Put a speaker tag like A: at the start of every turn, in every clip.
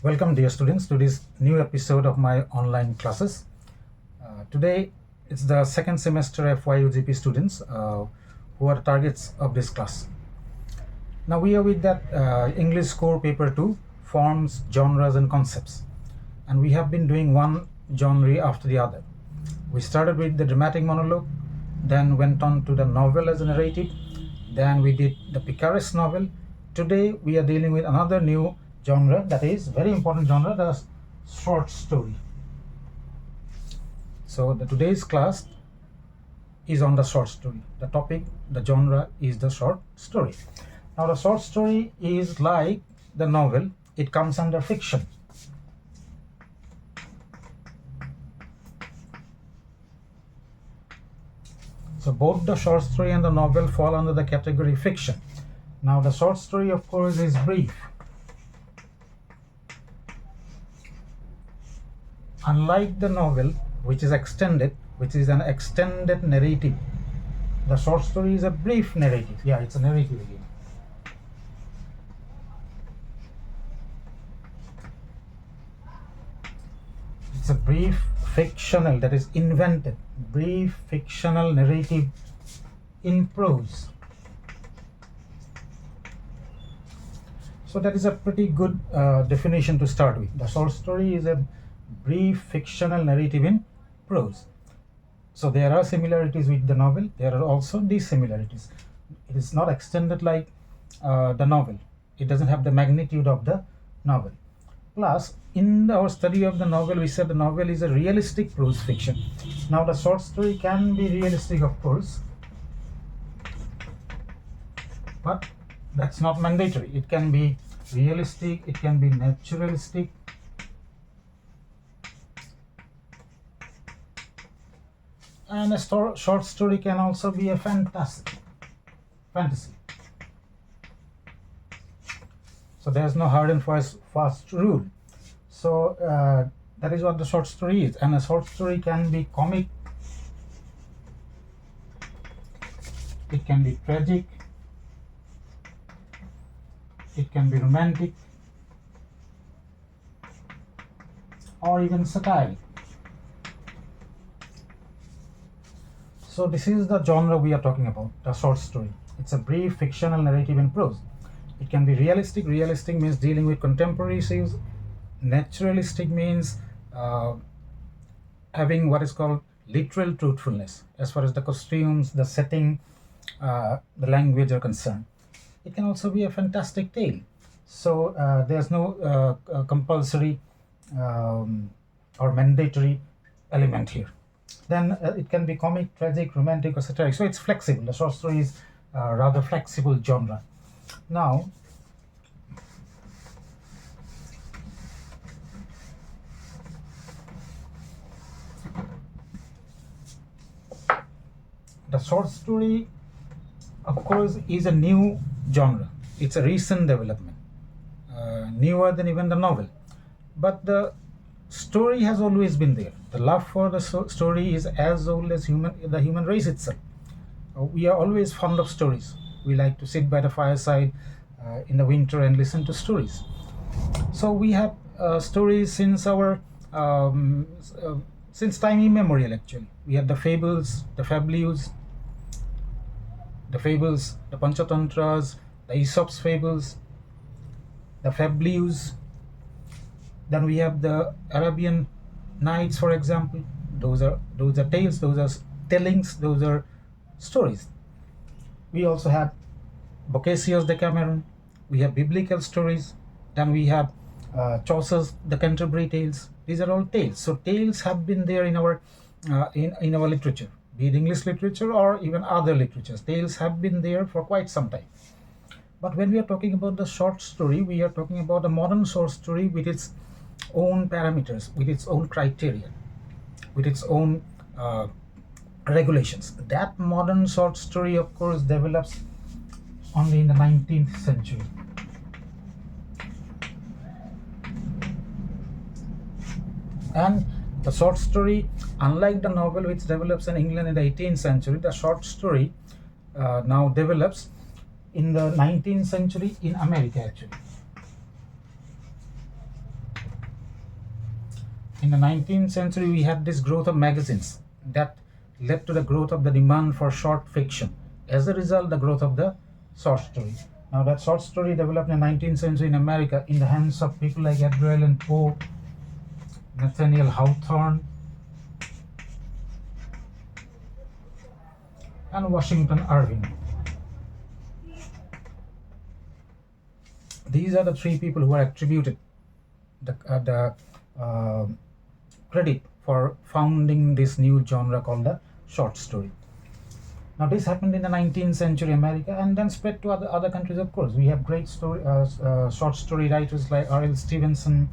A: Welcome dear students to this new episode of my online classes. Today it's the second semester FYUGP students who are targets of this class. Now we are with that English core paper 2, forms, genres and concepts, and we have been doing one genre after the other. We started with the dramatic monologue, then went on to the novel as a narrative, then we did the picaresque novel. Today we are dealing with another new genre, that is very important genre, the short story. So today's class is on the short story. The topic, the genre is the short story. Now the short story is like the novel, it comes under fiction. So both the short story and the novel fall under the category fiction. Now the short story of course is brief. Unlike the novel, which is extended, which is an extended narrative, the short story is a brief narrative. Yeah, it's a narrative again. It's a brief fictional, that is invented, brief fictional narrative in prose. So that is a pretty good definition to start with. The short story is a brief fictional narrative in prose. So there are similarities with the novel, there are also dissimilarities. It is not extended like the novel. It doesn't have the magnitude of the novel. Plus, in our study of the novel, we said the novel is a realistic prose fiction. Now the short story can be realistic, of course, but that's not mandatory. It can be realistic, it can be naturalistic, and a short story can also be a fantasy. So there's no hard and fast rule. So that is what the short story is. And a short story can be comic, it can be tragic, it can be romantic, or even satiric. So this is the genre we are talking about, the short story. It's a brief fictional narrative in prose. It can be realistic. Realistic means dealing with contemporary issues. Naturalistic means having what is called literal truthfulness as far as the costumes, the setting, the language are concerned. It can also be a fantastic tale. So there's no compulsory or mandatory element here. Then it can be comic, tragic, romantic, or satiric. So it's flexible. The short story is rather flexible genre. Now, the short story, of course, is a new genre. It's a recent development, newer than even the novel. But the story has always been there. The love for the story is as old as the human race itself. We are always fond of stories. We like to sit by the fireside in the winter and listen to stories. So we have stories since our since time immemorial. Actually, we have the fables, the fablius, the Panchatantras, the Aesop's fables, the fablius. Then we have the Arabian Nights, for example. Those are tales, those are tellings, those are stories. We also have Boccaccio's Decameron. We have biblical stories. Then we have Chaucer's The Canterbury Tales. These are all tales. So tales have been there in our in our literature, be it English literature or even other literatures. Tales have been there for quite some time. But when we are talking about the short story, we are talking about a modern short story with its own parameters, with its own criteria, with its own regulations. That modern short story, of course, develops only in the 19th century. And the short story, unlike the novel which develops in England in the 18th century, the short story now develops in the 19th century in America actually. In the 19th century, we had this growth of magazines that led to the growth of the demand for short fiction. As a result, the growth of the short story. Now, that short story developed in the 19th century in America in the hands of people like Edgar Allan Poe, Nathaniel Hawthorne, and Washington Irving. These are the three people who are attributed the credit for founding this new genre called the short story. Now, this happened in the 19th century America and then spread to other countries, of course. We have great short story writers like R.L. Stevenson,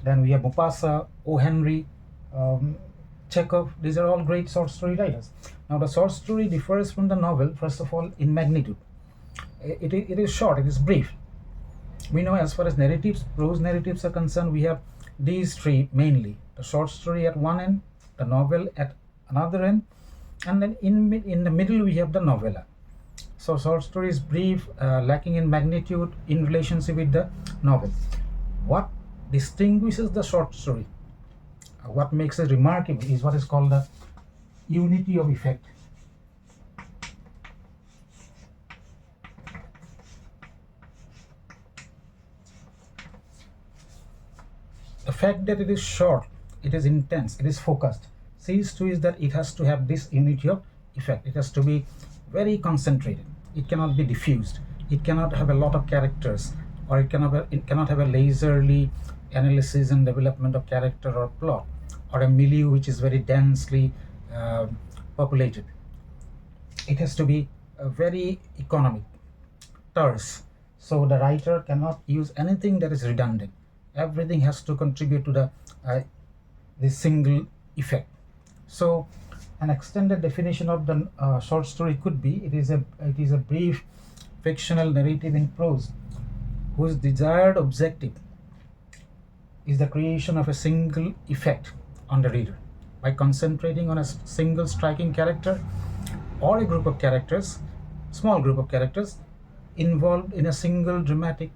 A: then we have Maupassant, O. Henry, Chekhov. These are all great short story writers. Now, the short story differs from the novel, first of all, in magnitude. It is short, it is brief. We know as far as narratives, prose narratives are concerned, we have these three mainly. The short story at one end, the novel at another end, and then in the middle we have the novella. So short story is brief, lacking in magnitude in relationship with the novel. What distinguishes the short story, what makes it remarkable, is what is called the unity of effect. The fact that it is short, it is intense, it is focused, sees to is that it has to have this unity of effect. It has to be very concentrated. It cannot be diffused. It cannot have a lot of characters, or it cannot have a leisurely analysis and development of character or plot, or a milieu which is very densely populated. It has to be very economic, terse. So the writer cannot use anything that is redundant. Everything has to contribute to the single effect. So an extended definition of the short story could be it is a brief fictional narrative in prose whose desired objective is the creation of a single effect on the reader by concentrating on a single striking character or a group of characters, small group of characters involved in a single dramatic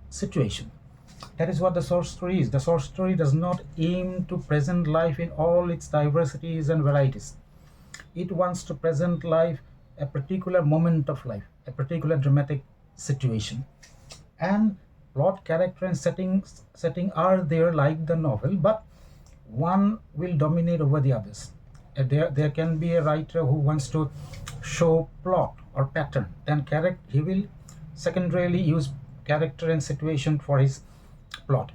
A: situation. That is what the short story is. The short story does not aim to present life in all its diversities and varieties. It wants to present life, a particular moment of life, a particular dramatic situation. And plot, character, and setting are there like the novel, but one will dominate over the others. There can be a writer who wants to show plot or pattern, then he will secondarily use character and situation for his plot.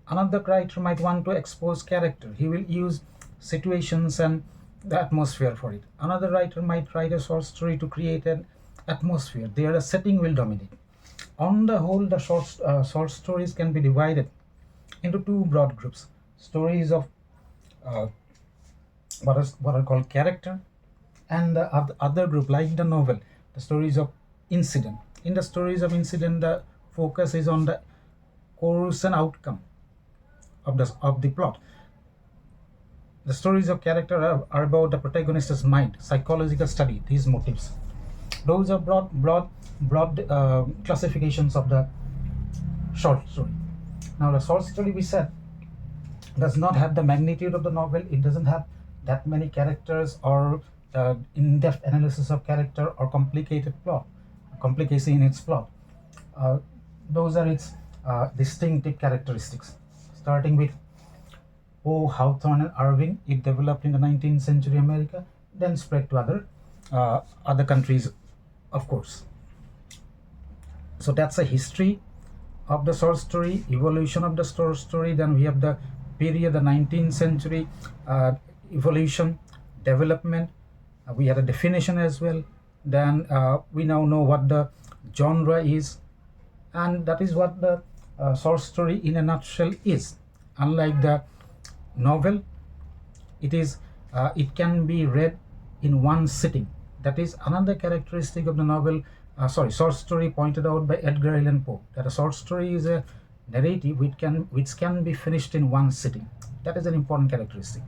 A: Another writer might want to expose character. He will use situations and the atmosphere for it. Another writer might write a short story to create an atmosphere. There the setting will dominate. On the whole, the short stories can be divided into two broad groups. Stories of what are called character, and the other group, like the novel, the stories of incident. In the stories of incident, the focus is on the course and outcome of the plot. The stories of character are about the protagonist's mind, psychological study, his motives. Those are broad classifications of the short story. Now, the short story, we said, does not have the magnitude of the novel. It doesn't have that many characters or in-depth analysis of character or complicacy in its plot. Those are its distinctive characteristics. Starting with Poe, Hawthorne, and Irving, it developed in the 19th century America, then spread to other countries, of course. So that's a history of the short story, evolution of the short story. Then we have the period, the 19th century, evolution, development. We had a definition as well. Then we now know what the genre is, and that is what the short story in a nutshell is. Unlike the novel, it can be read in one sitting. That is another characteristic of the novel, short story, pointed out by Edgar Allan Poe, that a short story is a narrative which can be finished in one sitting. That is an important characteristic.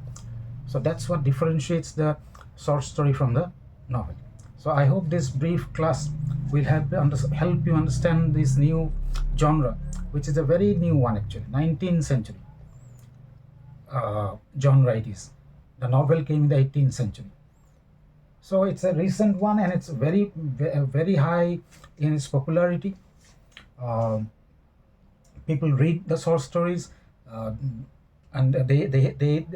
A: So that's what differentiates the short story from the novel. So I hope this brief class will help you understand this new genre, which is a very new one actually, 19th century. genre it is. The novel came in the 18th century. So it's a recent one, and it's very high in its popularity. Um People read the short stories, uh, and they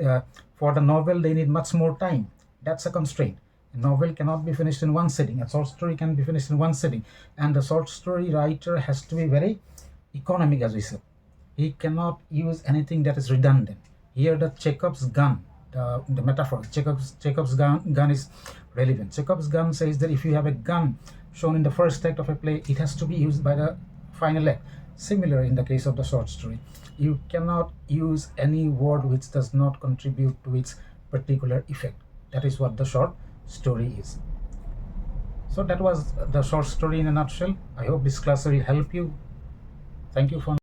A: for the novel they need much more time. That's a constraint. A novel cannot be finished in one sitting. A short story can be finished in one sitting, and the short story writer has to be very economic, as we said. He cannot use anything that is redundant. Here, the Chekhov's gun, the metaphor, Chekhov's gun is relevant. Chekhov's gun says that if you have a gun shown in the first act of a play, it has to be used by the final act. Similar in the case of the short story. You cannot use any word which does not contribute to its particular effect. That is what the short story is. So that was the short story in a nutshell. I hope this class will help you. Thank you for